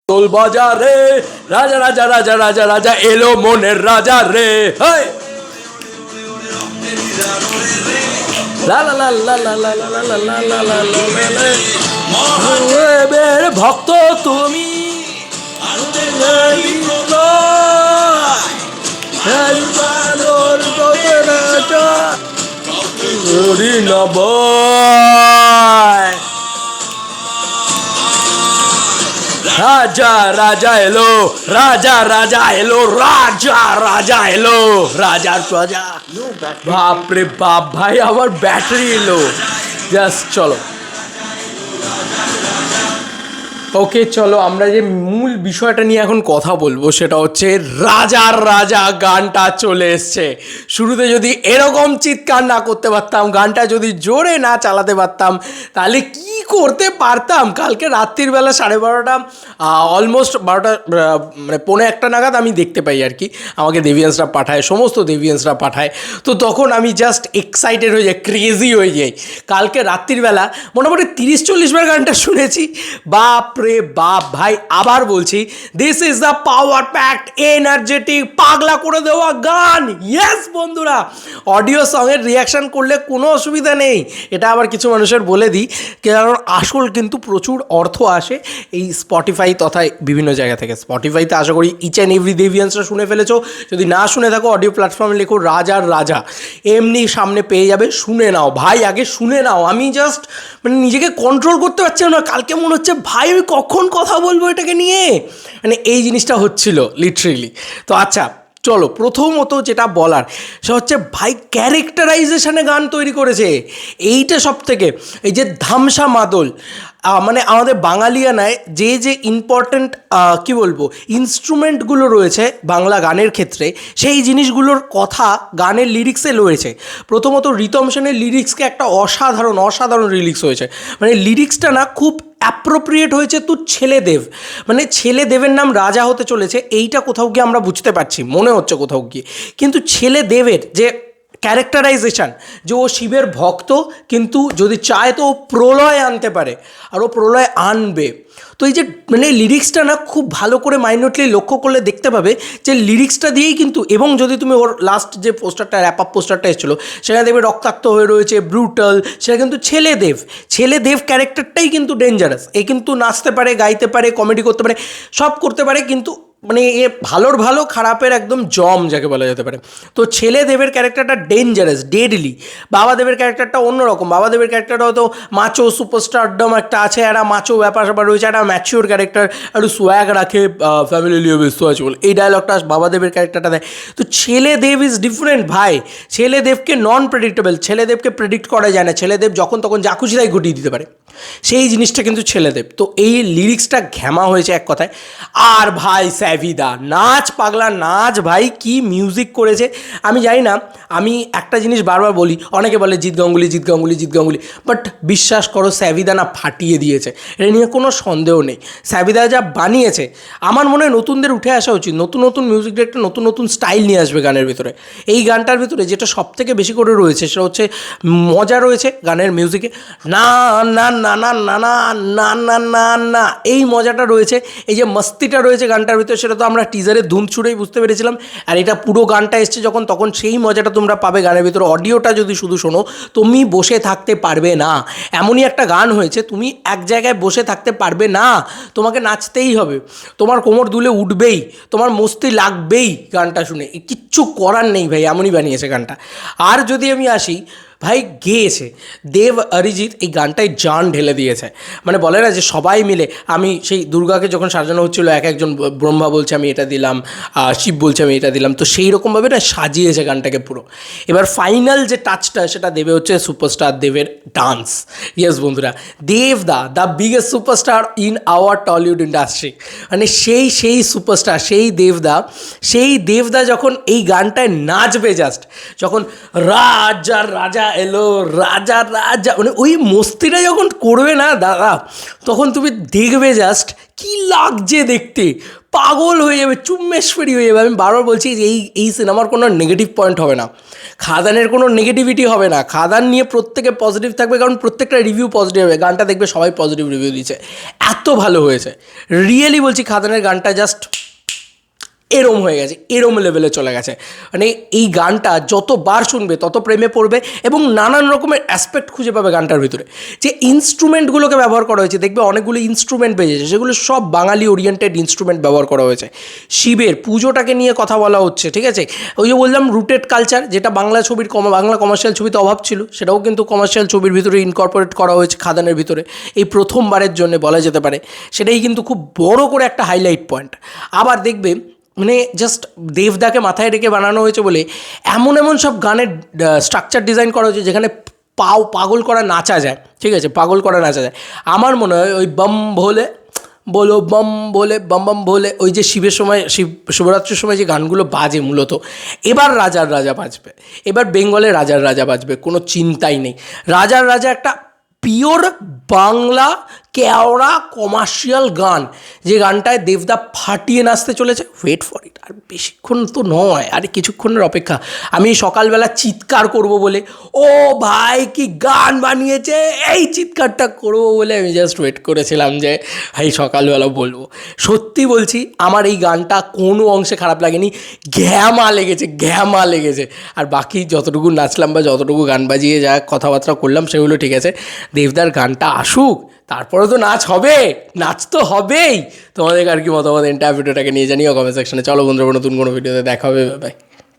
দোল বাজারে রাজা রাজা রাজা রাজা রাজা এলো মনের রাজা রে হায় লা লা লা লা লা লা লা লা লা লা লা লা ভক্ত তুমি রাজা রাজা এলো রাজা রাজা এলো রাজা রাজা এলো রাজার প্রজা বাপরে বাপ ভাই আমার ব্যাটারি এলো জাস্ট চলো ওকে চলো আমরা যে মূল বিষয়টা নিয়ে এখন কথা বলবো সেটা হচ্ছে রাজার রাজা গানটা চলে এসছে। শুরুতে যদি এরকম চিৎকার না করতে পারতাম, গানটা যদি জোরে না চালাতে পারতাম, তাহলে কি করতে পারতাম? কালকে রাত্রির বেলা 12:30 অলমোস্ট 12টা মানে 1:45 নাগাদ আমি দেখতে পাই আর কি, আমাকে দেভিয়ান্সরা পাঠায়, সমস্ত দেভিয়ান্সরা পাঠায়। তো তখন আমি জাস্ট এক্সাইটেড হয়ে যাই, ক্রেজি হয়ে যাই। কালকে রাত্রির বেলা মোটামুটি 30-40 বার গানটা শুনেছি। বাপ রে বাপ ভাই, আবার বলছি, this is the power packed energetic পাগলা করে দেওয়া গান। ইয়েস বন্ধুরা, অডিও সঙের রিয়াকশান করলে কোনো অসুবিধা নেই, এটা আবার কিছু মানুষের বলে দিই, কারণ আসল কিন্তু প্রচুর অর্থ আসে এই স্পটিফাই তথা বিভিন্ন জায়গা থেকে। স্পটিফাইতে আশা করি ইচ অ্যান্ড এভরি দেভিয়ান্সরা শুনে ফেলেছো, যদি না শুনে থাকো অডিও প্ল্যাটফর্মে লেখো রাজার রাজা, এমনি সামনে পেয়ে যাবে, শুনে নাও ভাই, আগে শুনে নাও। আমি জাস্ট মানে নিজেকে কন্ট্রোল করতে পারছিলাম না, কালকে মনে হচ্ছে ভাই আমি কখন কথা বলবো এটাকে নিয়ে, মানে এই জিনিসটা হচ্ছিল লিটারেলি। তো আচ্ছা চলো, প্রথমত যেটা বলার সেটা হচ্ছে ভাই ক্যারেক্টারাইজেশনে গান তৈরি করেছে, এইটা সব থেকে। এই যে ধামসা মাদল, মানে আমাদের বাঙালিয়ানায় যে যে ইম্পর্ট্যান্ট কী বলবো ইনস্ট্রুমেন্টগুলো রয়েছে বাংলা গানের ক্ষেত্রে, সেই জিনিসগুলোর কথা গানের লিরিক্সে রয়েছে। প্রথমত রিতম সেনের লিরিক্সকে একটা অসাধারণ অসাধারণ লিরিক্স হয়েছে, মানে লিরিক্সটা না খুব অ্যাপ্রোপ্রিয়েট হয়েছে। তো ছেলেদেব, মানে ছেলেদেবের নাম রাজা হতে চলেছে, এইটা কোথাও গিয়ে আমরা বুঝতে পারছি, মনে হচ্ছে কোথাও গিয়ে। কিন্তু ছেলেদেবের যে ক্যারেক্টারাইজেশান, যে ও শিবের ভক্ত, কিন্তু যদি চায় তো ও প্রলয় আনতে পারে, আর ও প্রলয় আনবে। তো এই যে মানে লিরিক্সটা না খুব ভালো করে মাইন্যুটলি লক্ষ্য করলে দেখতে পাবে যে লিরিক্সটা দিয়েই কিন্তু, এবং যদি তুমি ওর লাস্ট যে পোস্টারটা র্যাপ আপ পোস্টারটা এসেছিলো সেখানে দেখবে রক্তাক্ত হয়ে রয়েছে, ব্রুটাল, সেটা কিন্তু ছেলেদেব ক্যারেক্টারটাই কিন্তু ডেঞ্জারাস। এ কিন্তু নাচতে পারে, গাইতে পারে, কমেডি করতে পারে, সব করতে পারে, কিন্তু মানে এ ভালোর ভালো খারাপের একদম জম যাকে বলা যেতে পারে। তো ছেলেদেবের ক্যারেক্টারটা ডেঞ্জারাস, ডেডলি। বাবাদেবের ক্যারেক্টারটা অন্যরকম, বাবাদেবের ক্যারেক্টারটা হয়তো মাচো সুপারস্টারডম একটা আছে, একটা মাচো ব্যাপার স্যাপার রয়েছে, একটা ম্যাচিওর ক্যারেক্টার, একটু সোয়াগ রাখে, ফ্যামিলি লিয়ে ব্যস্ত আছে বলে এই ডায়লগটা বাবাদেবের ক্যারেক্টারটা দেয়। তো ছেলেদেব ইজ ডিফারেন্ট ভাই, ছেলেদেবকে নন প্রেডিক্টেবল, ছেলেদেবকে প্রেডিক্ট করা যায় না, ছেলেদেব যখন তখন যা খুশি তাই ঘটিয়ে দিতে পারে, সেই জিনিসটা কিন্তু ছেলেদেব। তো এই লিরিক্সটা ঘ্যামা হয়েছে এক কথায়। আর ভাই স্যাভিদা, নাচ পাগলা নাচ ভাই, কি মিউজিক করেছে। আমি জানি না, আমি একটা জিনিস বারবার বলি, অনেকে বলে জিৎ গাঙ্গুলি জিৎ গাঙ্গুলি জিৎ গাঙ্গুলি, বাট বিশ্বাস করো স্যাভিদা না ফাটিয়ে দিয়েছে, এটা নিয়ে কোনো সন্দেহ নেই। স্যাভিদা যা বানিয়েছে, আমার মনে হয় নতুনদের উঠে আসা উচিত, নতুন নতুন মিউজিক ডিরেক্টর নতুন নতুন স্টাইল নিয়ে আসবে গানের ভিতরে। এই গানটার ভিতরে যেটা সব থেকে বেশি করে রয়েছে সেটা হচ্ছে মজা রয়েছে গানের মিউজিকে, না না না না না না না না না না, এই মজাটা রয়েছে, এই যে মস্তিটা রয়েছে গানটার ভিতরে, সেটা তো আমরা টিজারের ধুম ছুঁড়েই বুঝতে পেরেছিলাম। আর এটা পুরো গানটা এসছে যখন, তখন সেই মজাটা তোমরা পাবে গানের ভিতরে। অডিওটা যদি শুধু শোনো তুমি বসে থাকতে পারবে না, এমনই একটা গান হয়েছে, তুমি এক জায়গায় বসে থাকতে পারবে না, তোমাকে নাচতেই হবে, তোমার কোমর দুলে উঠবেই, তোমার মস্তি লাগবেই গানটা শুনে, কিচ্ছু করার নেই ভাই, এমনই বানিয়েছে গানটা। আর যদি আমি আসি, ভাই গেয়েছে দেব অরিজিৎ, এই গানটায় জান ঢেলে দিয়েছে। মানে বলে না যে সবাই মিলে, আমি সেই দুর্গাকে যখন সাজানো হচ্ছিলো, এক একজন ব্রহ্মা বলছে আমি এটা দিলাম, শিব বলছে আমি এটা দিলাম, তো সেই রকমভাবে না সাজিয়েছে গানটাকে পুরো। এবার ফাইনাল যে টাচটা সেটা দেবে হচ্ছে সুপারস্টার দেবের ডান্স। ইয়েস বন্ধুরা, দেবদা the biggest superstar in our Tollywood industry, মানে সেই সুপারস্টার, সেই দেবদা যখন এই গানটায় নাচবে, জাস্ট যখন রাজা রাজা এলো রাজা রাজা, মানে ওই মস্তিটা যখন করবে না দাদা, তখন তুমি দেখবে জাস্ট কি লাগছে দেখতে, পাগল হয়ে যাবে, চুম্মেশ্বরী হয়ে যাবে। আমি বারবার বলছি যে এই সিনেমার কোনো নেগেটিভ পয়েন্ট হবে না, খাদানের কোনো নেগেটিভিটি হবে না, খাদান নিয়ে প্রত্যেকে পজিটিভ থাকবে, কারণ প্রত্যেকটা রিভিউ পজিটিভ হবে। গানটা দেখবে সবাই পজিটিভ রিভিউ দিচ্ছে, এত ভালো হয়েছে। রিয়েলি বলছি, খাদানের গানটা জাস্ট এরম হয়ে গেছে, এরম লেভেলে চলে গেছে। মানে এই গানটা যতবার শুনবে তত প্রেমে পড়বে, এবং নানান রকমের অ্যাসপেক্ট খুঁজে পাবে গানটার ভিতরে। যে ইনস্ট্রুমেন্টগুলোকে ব্যবহার করা হয়েছে, দেখবে অনেকগুলো ইনস্ট্রুমেন্ট বেজেছে, সেগুলো সব বাঙালি ওরিয়েন্টেড ইনস্ট্রুমেন্ট ব্যবহার করা হয়েছে। শিবের পুজোটাকে নিয়ে কথা বলা হচ্ছে, ঠিক আছে। ওই যে বললাম রুটেড কালচার, যেটা বাংলা ছবির বাংলা কমার্শিয়াল ছবিতে অভাব ছিল, সেটাও কিন্তু কমার্শিয়াল ছবির ভিতরে ইনকর্পোরেট করা হয়েছে খাদানের ভিতরে, এই প্রথমবারের জন্য বলা যেতে পারে। সেটাই কিন্তু খুব বড় করে একটা হাইলাইট পয়েন্ট। আবার দেখবে মানে জাস্ট দেবদাকে মাথায় রেখে বানানো হয়েছে বলে এমন এমন সব গানের স্ট্রাকচার ডিজাইন করা হয়েছে যেখানে পাগল করা নাচা যায়, ঠিক আছে, পাগল করা নাচা যায়। আমার মনে হয় ওই বম ভোলে বলো বম ভোলে বম বম ভোলে, ওই যে শিবের সময় শিবরাত্রির সময় যে গানগুলো বাজে মূলত, এবার রাজার রাজা বাজবে, এবার বেঙ্গলে রাজার রাজা বাজবে, কোনো চিন্তাই নেই। রাজার রাজা একটা পিওর বাংলা কেওড়া কমার্শিয়াল গান, যে গানটায় দেবদা ফাটিয়ে নাচতে চলেছে। ওয়েট ফর ইট, আর বেশিক্ষণ তো নয়, আরে কিছুক্ষণের অপেক্ষা। আমি সকালবেলা চিৎকার করব বলে, ও ভাই কি গান বানিয়েছে, এই চিৎকারটা করবো বলে আমি জাস্ট ওয়েট করেছিলাম যে ভাই সকালবেলা বলবো। সত্যি বলছি, আমার এই গানটা কোনো অংশে খারাপ লাগেনি, ঘ্যামা লেগেছে, ঘ্যামা লেগেছে। আর বাকি যতটুকু নাচলাম বা যতটুকু গান বাজিয়ে যা কথাবার্তা করলাম সেগুলো ঠিক আছে, দেবদার গানটা আসুক, তারপরে তো নাচ হবে, নাচ তো হবেই। তোমাদের আর কি মতামত এন্টার ভিডিওটাকে নিয়ে জানিও কমেন্ট সেকশনে। চলো বন্ধুরা, নতুন কোনো ভিডিওতে দেখা হবে, বাই।